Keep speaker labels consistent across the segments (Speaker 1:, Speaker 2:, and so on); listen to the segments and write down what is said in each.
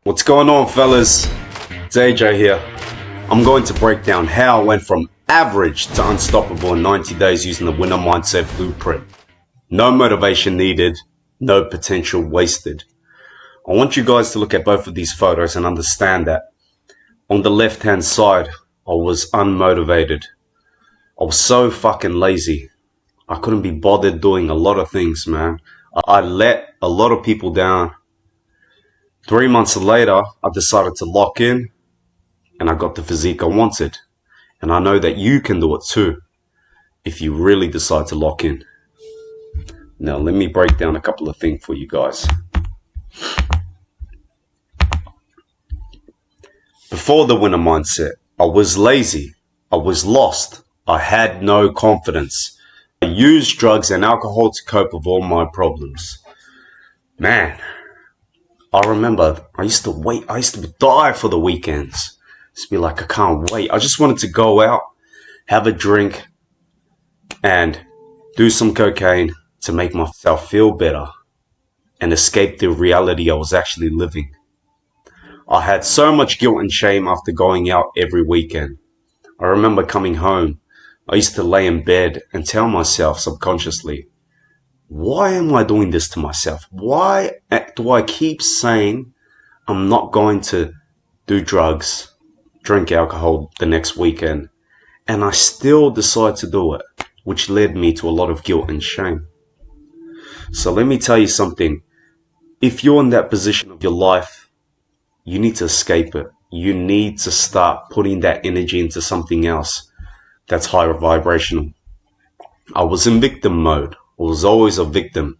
Speaker 1: What's going on, fellas? It's AJ here. I'm going to break down how I went from average to unstoppable in 90 days using the winner mindset blueprint. No motivation needed, no potential wasted. I want you guys to look at both of these photos and understand that on the left hand side, I was unmotivated. I was so fucking lazy. I couldn't be bothered doing a lot of things, man. I let a lot of people down. 3 months later, I decided to lock in and I got the physique I wanted. And I know that you can do it too if you really decide to lock in. Now, let me break down a couple of things for you guys. Before the winner mindset, I was lazy. I was lost. I had no confidence. I used drugs and alcohol to cope with all my problems. Man, I remember I used to wait. I used to die for the weekends. Just be like, I can't wait. I just wanted to go out, have a drink, and do some cocaine to make myself feel better and escape the reality I was actually living. I had so much guilt and shame after going out every weekend. I remember coming home. I used to lay in bed and tell myself subconsciously, why am I doing this to myself? Why do I keep saying I'm not going to do drugs, drink alcohol the next weekend, and I still decide to do it, which led me to a lot of guilt and shame. So let me tell you something. If you're in that position of your life, you need to escape it. You need to start putting that energy into something else that's higher vibrational. I was in victim mode. I was always a victim.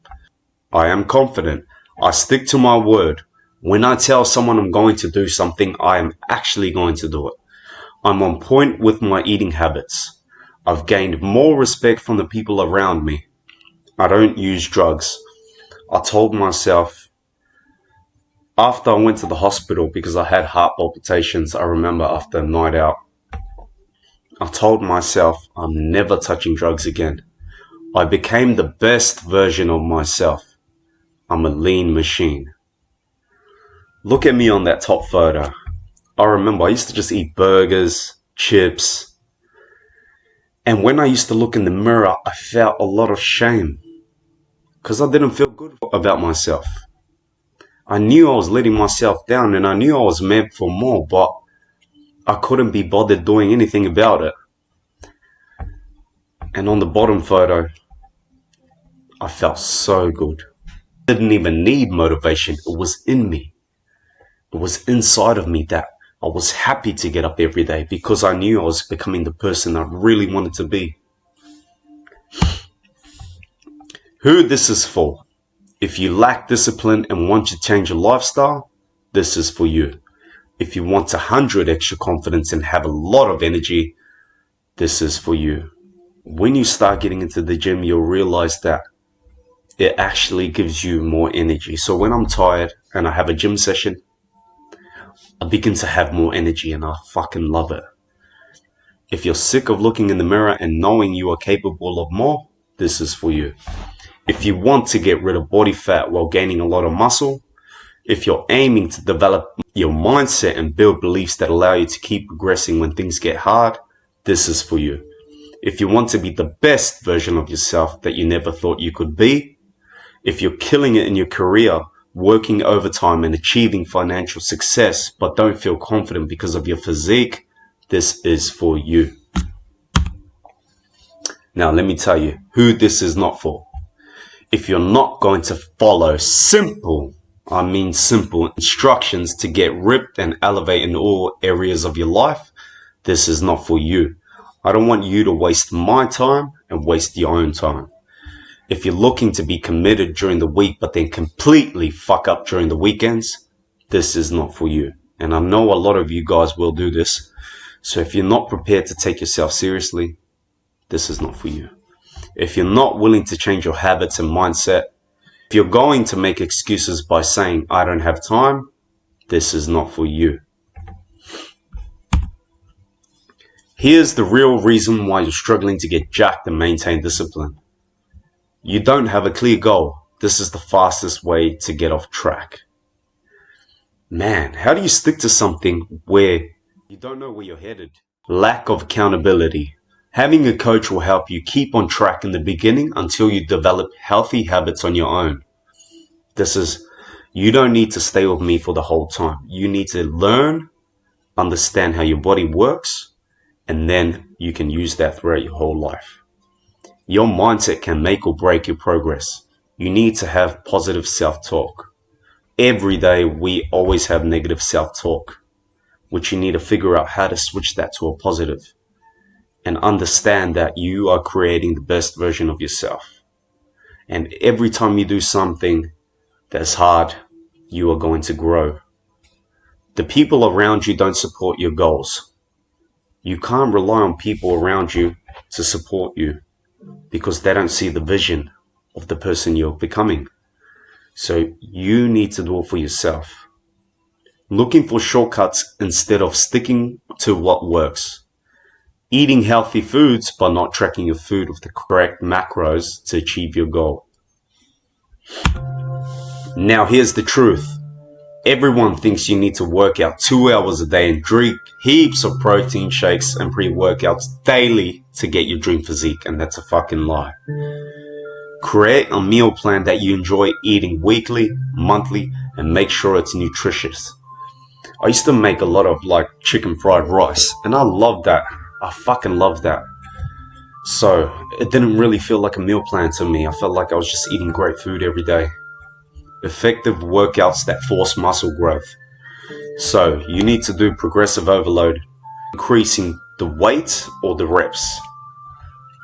Speaker 1: I am confident. I stick to my word. When I tell someone I'm going to do something, I am actually going to do it. I'm on point with my eating habits. I've gained more respect from the people around me. I don't use drugs. I told myself, after I went to the hospital because I had heart palpitations, I remember after a night out, I told myself I'm never touching drugs again. I became the best version of myself. I'm a lean machine. Look at me on that top photo. I remember I used to just eat burgers, chips. And when I used to look in the mirror, I felt a lot of shame because I didn't feel good about myself. I knew I was letting myself down and I knew I was meant for more, but I couldn't be bothered doing anything about it. And on the bottom photo, I felt so good. I didn't even need motivation. It was in me. It was inside of me that I was happy to get up every day because I knew I was becoming the person I really wanted to be. Who this is for? If you lack discipline and want to change your lifestyle, this is for you. If you want 100 extra confidence and have a lot of energy, this is for you. When you start getting into the gym, you'll realize that it actually gives you more energy. So when I'm tired and I have a gym session, I begin to have more energy and I fucking love it. If you're sick of looking in the mirror and knowing you are capable of more, this is for you. If you want to get rid of body fat while gaining a lot of muscle, if you're aiming to develop your mindset and build beliefs that allow you to keep progressing when things get hard, this is for you. If you want to be the best version of yourself that you never thought you could be, if you're killing it in your career, working overtime and achieving financial success, but don't feel confident because of your physique, this is for you. Now, let me tell you who this is not for. If you're not going to follow simple instructions to get ripped and elevate in all areas of your life, this is not for you. I don't want you to waste my time and waste your own time. If you're looking to be committed during the week but then completely fuck up during the weekends, this is not for you. And I know a lot of you guys will do this. So if you're not prepared to take yourself seriously, this is not for you. If you're not willing to change your habits and mindset, if you're going to make excuses by saying, I don't have time, this is not for you. Here's the real reason why you're struggling to get jacked and maintain discipline. You don't have a clear goal. This is the fastest way to get off track. Man, how do you stick to something where you don't know where you're headed? Lack of accountability. Having a coach will help you keep on track in the beginning until you develop healthy habits on your own. You don't need to stay with me for the whole time. You need to learn, understand how your body works, and then you can use that throughout your whole life. Your mindset can make or break your progress. You need to have positive self-talk. Every day we always have negative self-talk, which you need to figure out how to switch that to a positive and understand that you are creating the best version of yourself. And every time you do something that's hard, you are going to grow. The people around you don't support your goals. You can't rely on people around you to support you because they don't see the vision of the person you're becoming. So you need to do it for yourself. Looking for shortcuts instead of sticking to what works. Eating healthy foods but not tracking your food with the correct macros to achieve your goal. Now here's the truth. Everyone thinks you need to work out 2 hours a day and drink heaps of protein shakes and pre-workouts daily to get your dream physique, and that's a fucking lie. Create a meal plan that you enjoy eating weekly, monthly, and make sure it's nutritious. I used to make a lot of chicken fried rice, and I love that. I fucking love that. So it didn't really feel like a meal plan to me. I felt like I was just eating great food every day. Effective workouts that force muscle growth. So you need to do progressive overload, increasing the weight or the reps.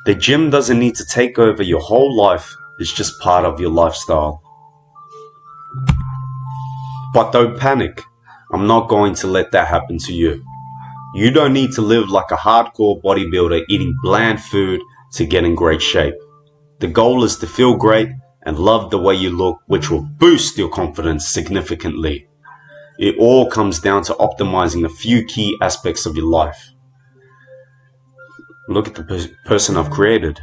Speaker 1: The gym doesn't need to take over your whole life. It's just part of your lifestyle. But don't panic. I'm not going to let that happen to you. You don't need to live like a hardcore bodybuilder eating bland food to get in great shape. The goal is to feel great and love the way you look, which will boost your confidence significantly. It all comes down to optimizing a few key aspects of your life. Look at the person I've created.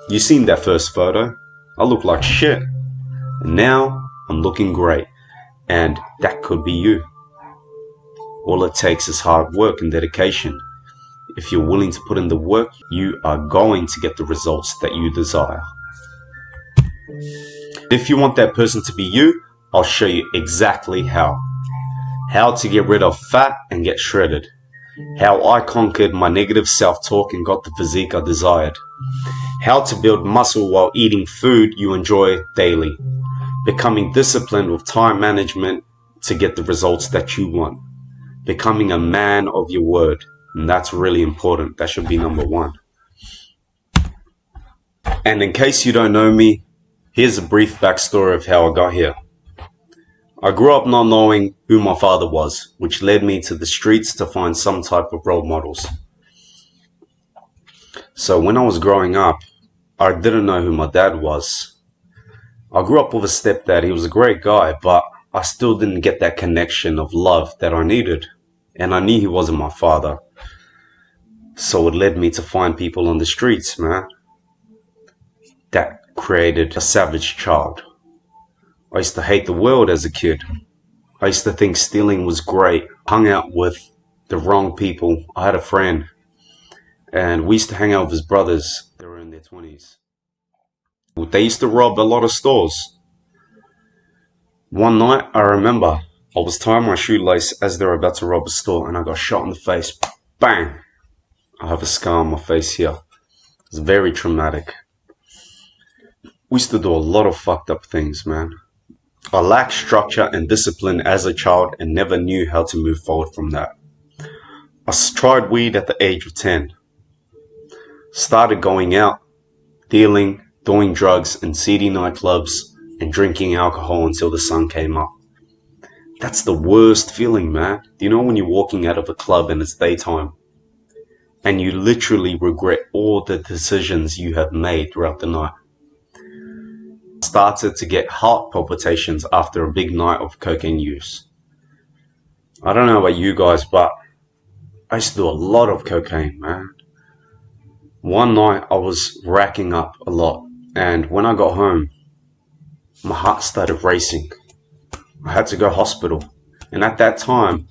Speaker 1: You seen that first photo? I look like shit. And now I'm looking great. And that could be you. All it takes is hard work and dedication. If you're willing to put in the work, you are going to get the results that you desire. If you want that person to be you, I'll show you exactly how. How to get rid of fat and get shredded. How I conquered my negative self-talk and got the physique I desired. How to build muscle while eating food you enjoy daily. Becoming disciplined with time management to get the results that you want. Becoming a man of your word. And that's really important. That should be number one. And in case you don't know me, here's a brief backstory of how I got here. I grew up not knowing who my father was, which led me to the streets to find some type of role models. So when I was growing up, I didn't know who my dad was. I grew up with a stepdad. He was a great guy, but I still didn't get that connection of love that I needed. And I knew he wasn't my father. So it led me to find people on the streets, man. That created a savage child. I used to hate the world as a kid. I used to think stealing was great. Hung out with the wrong people. I had a friend, and we used to hang out with his brothers. They were in their 20s. They used to rob a lot of stores. One night, I remember, I was tying my shoelace as they were about to rob a store, and I got shot in the face. Bang! I have a scar on my face here. It's very traumatic. We used to do a lot of fucked up things, man. I lacked structure and discipline as a child and never knew how to move forward from that. I tried weed at the age of 10. Started going out, dealing, doing drugs in seedy nightclubs, and drinking alcohol until the sun came up. That's the worst feeling, man. You know when you're walking out of a club and it's daytime, and you literally regret all the decisions you have made throughout the night. Started to get heart palpitations after a big night of cocaine use. I don't know about you guys, but I used to do a lot of cocaine, man. One night I was racking up a lot, and when I got home, my heart started racing. I had to go to hospital. And at that time,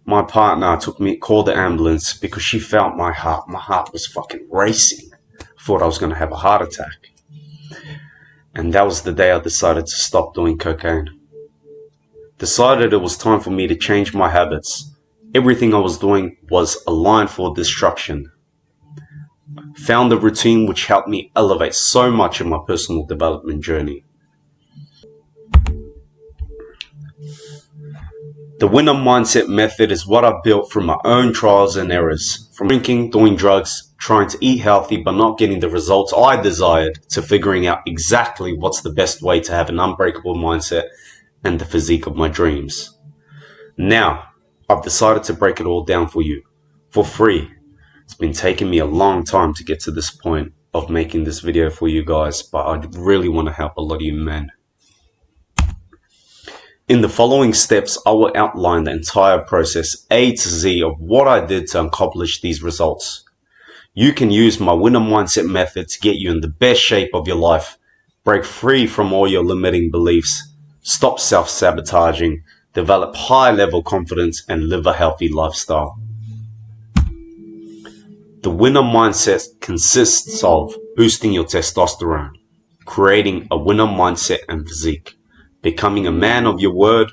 Speaker 1: my partner called the ambulance because she felt my heart. My heart was fucking racing. I thought I was going to have a heart attack. And that was the day I decided to stop doing cocaine. Decided it was time for me to change my habits. Everything I was doing was aligned for destruction. Found a routine which helped me elevate so much in my personal development journey. The winner mindset method is what I built through my own trials and errors. From drinking, doing drugs, trying to eat healthy but not getting the results I desired, to figuring out exactly what's the best way to have an unbreakable mindset and the physique of my dreams. Now, I've decided to break it all down for you, for free. It's been taking me a long time to get to this point of making this video for you guys, but I really want to help a lot of you men. In the following steps, I will outline the entire process, A to Z, of what I did to accomplish these results. You can use my winner mindset method to get you in the best shape of your life, break free from all your limiting beliefs, stop self-sabotaging, develop high-level confidence, and live a healthy lifestyle. The winner mindset consists of boosting your testosterone, creating a winner mindset and physique, becoming a man of your word,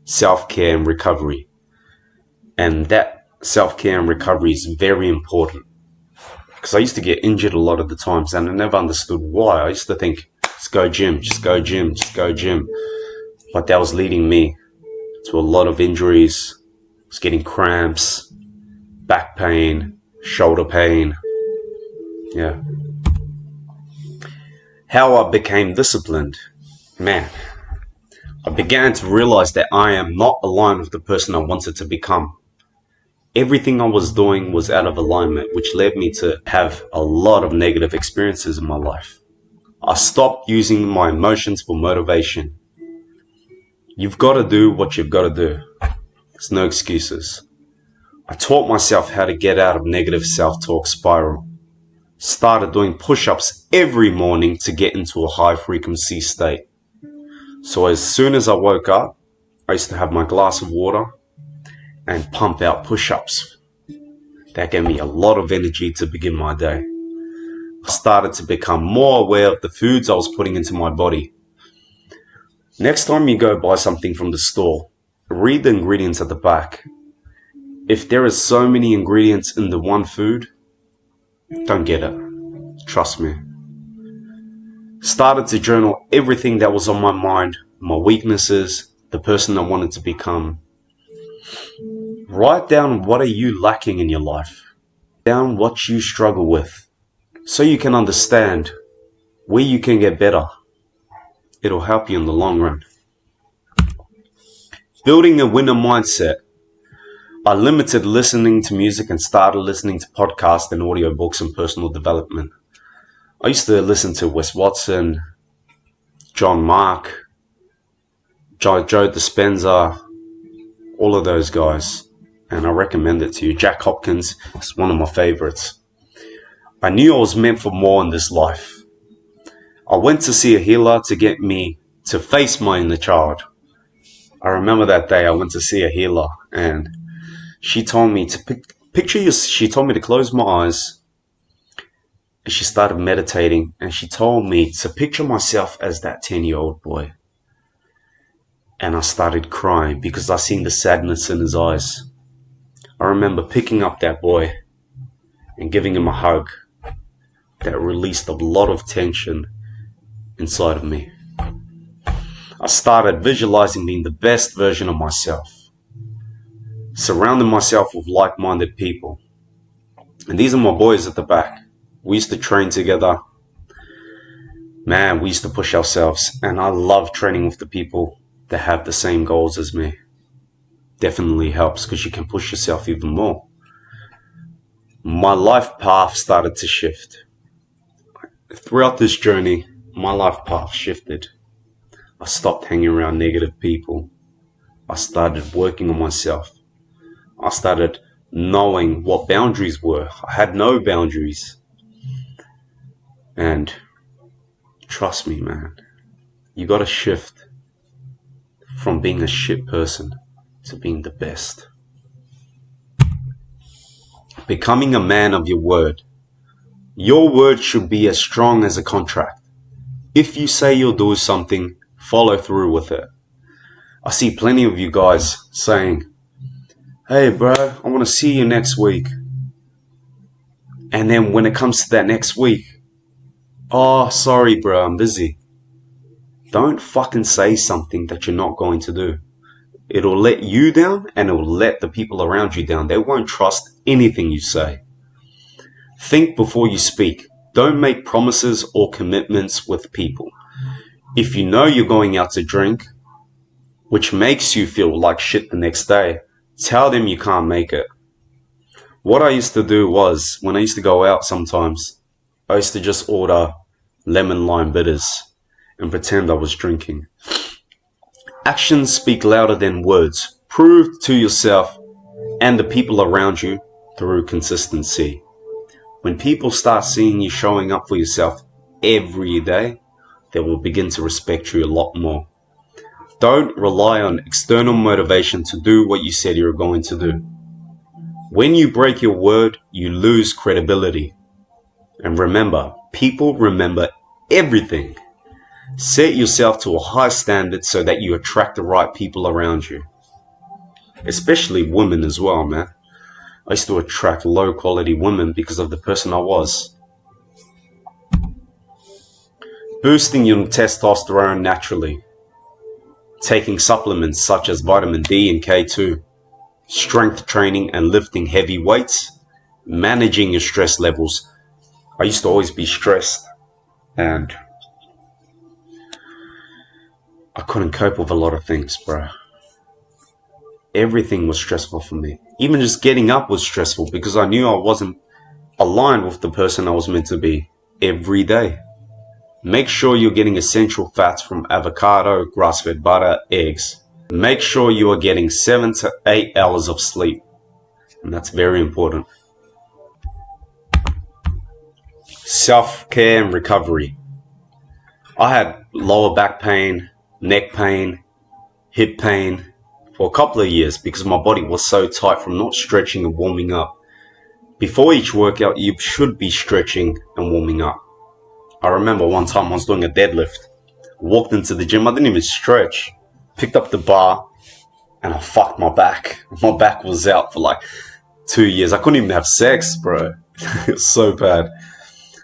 Speaker 1: self-care and recovery. And that self-care and recovery is very important, because I used to get injured a lot of the times and I never understood why. I used to think, just go gym, just go gym, just go gym. But that was leading me to a lot of injuries. I was getting cramps, back pain, shoulder pain. Yeah. How I became disciplined. Man, I began to realize that I am not aligned with the person I wanted to become. Everything I was doing was out of alignment, which led me to have a lot of negative experiences in my life. I stopped using my emotions for motivation. You've got to do what you've got to do. There's no excuses. I taught myself how to get out of negative self-talk spiral. Started doing push-ups every morning to get into a high-frequency state. So as soon as I woke up, I used to have my glass of water and pump out push-ups. That gave me a lot of energy to begin my day. I started to become more aware of the foods I was putting into my body. Next time you go buy something from the store, read the ingredients at the back. If there is so many ingredients in the one food, don't get it. Trust me. Started to journal everything that was on my mind, my weaknesses, the person I wanted to become. Write down what are you lacking in your life. Down what you struggle with, so you can understand where you can get better. It'll help you in the long run. Building a winner mindset. I limited listening to music and started listening to podcasts and audiobooks and personal development. I used to listen to Wes Watson, John Mark, Joe Dispenza, all of those guys. And I recommend it to you. Jack Hopkins is one of my favorites. I knew I was meant for more in this life. I went to see a healer to get me to face my inner child. I remember that day I went to see a healer and she told me to she told me to close my eyes. And she started meditating and she told me to picture myself as that 10-year-old boy. And I started crying because I seen the sadness in his eyes. I remember picking up that boy and giving him a hug that released a lot of tension inside of me. I started visualizing being the best version of myself, surrounding myself with like-minded people. And these are my boys at the back. We used to train together. Man, we used to push ourselves, and I love training with the people that have the same goals as me. Definitely helps because you can push yourself even more. My life path started to shift. Throughout this journey, my life path shifted. I stopped hanging around negative people. I started working on myself. I started knowing what boundaries were. I had no boundaries. And trust me, man, you gotta shift from being a shit person to being the best. Becoming a man of your word. Your word should be as strong as a contract. If you say you'll do something, follow through with it. I see plenty of you guys saying, hey bro, I want to see you next week. And then when it comes to that next week, oh, sorry bro, I'm busy. Don't fucking say something that you're not going to do. It'll let you down and it will let the people around you down. They won't trust anything you say. Think before you speak. Don't make promises or commitments with people. If you know you're going out to drink, which makes you feel like shit the next day, tell them you can't make it. What I used to do was, when I used to go out sometimes, I used to just order lemon lime bitters and pretend I was drinking. Actions speak louder than words. Prove to yourself and the people around you through consistency. When people start seeing you showing up for yourself every day, they will begin to respect you a lot more. Don't rely on external motivation to do what you said you were going to do. When you break your word, you lose credibility. And remember, people remember everything. Set yourself to a high standard so that you attract the right people around you. Especially women as well, man. I used to attract low quality women because of the person I was. Boosting your testosterone naturally. Taking supplements such as vitamin D and K2. Strength training and lifting heavy weights. Managing your stress levels. I used to always be stressed and I couldn't cope with a lot of things, bro. Everything was stressful for me. Even just getting up was stressful because I knew I wasn't aligned with the person I was meant to be every day. Make sure you're getting essential fats from avocado, grass-fed butter, eggs. Make sure you are getting 7 to 8 hours of sleep. And that's very important. Self-care and recovery. I had lower back pain, neck pain, hip pain for a couple of years because my body was so tight from not stretching and warming up. Before each workout, you should be stretching and warming up. I remember one time I was doing a deadlift. Walked into the gym, I didn't even stretch. Picked up the bar and I fucked my back. My back was out for like 2 years. I couldn't even have sex, bro. It was so bad.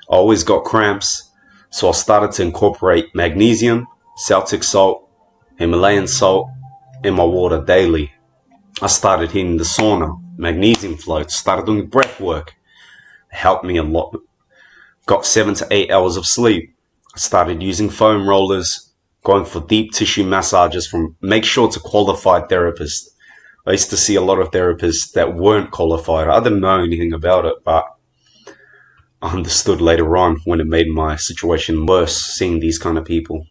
Speaker 1: I always got cramps, so I started to incorporate magnesium, Celtic salt, Himalayan salt in my water daily. I started hitting the sauna, magnesium floats, started doing breath work. It helped me a lot. Got 7 to 8 hours of sleep. I started using foam rollers, going for deep tissue massages from make sure to qualified therapists. I used to see a lot of therapists that weren't qualified. I didn't know anything about it, but I understood later on when it made my situation worse seeing these kind of people.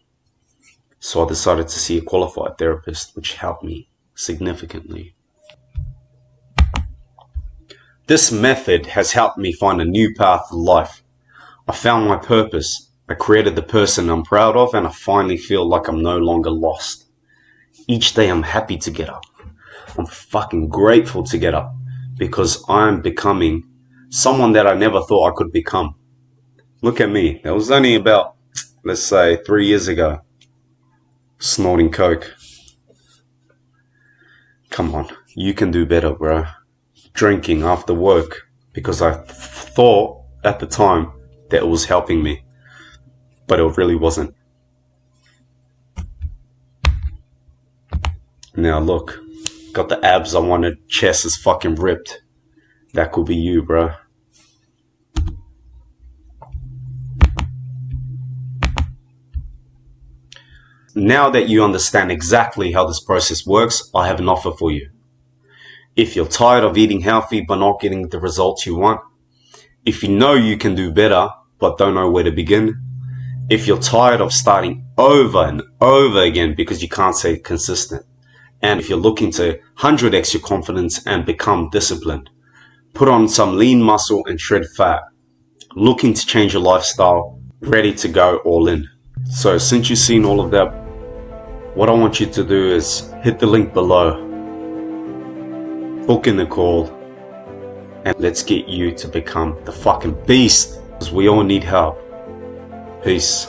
Speaker 1: So I decided to see a qualified therapist, which helped me significantly. This method has helped me find a new path to life. I found my purpose. I created the person I'm proud of, and I finally feel like I'm no longer lost. Each day I'm happy to get up. I'm fucking grateful to get up because I'm becoming someone that I never thought I could become. Look at me. That was only about, let's say, 3 years ago. Snorting coke. Come on, you can do better, bro. Drinking after work because I thought at the time that it was helping me, but it really wasn't. Now look, got the abs I wanted, chest is fucking ripped. That could be you, bro. Now that you understand exactly how this process works, I have an offer for you. If you're tired of eating healthy but not getting the results you want, if you know you can do better but don't know where to begin, if you're tired of starting over and over again because you can't stay consistent, and if you're looking to 100x your confidence and become disciplined, put on some lean muscle and shred fat, looking to change your lifestyle, ready to go all in. So since you've seen all of that, what I want you to do is hit the link below book in the call, and let's get you to become the fucking beast, because we all need help. Peace.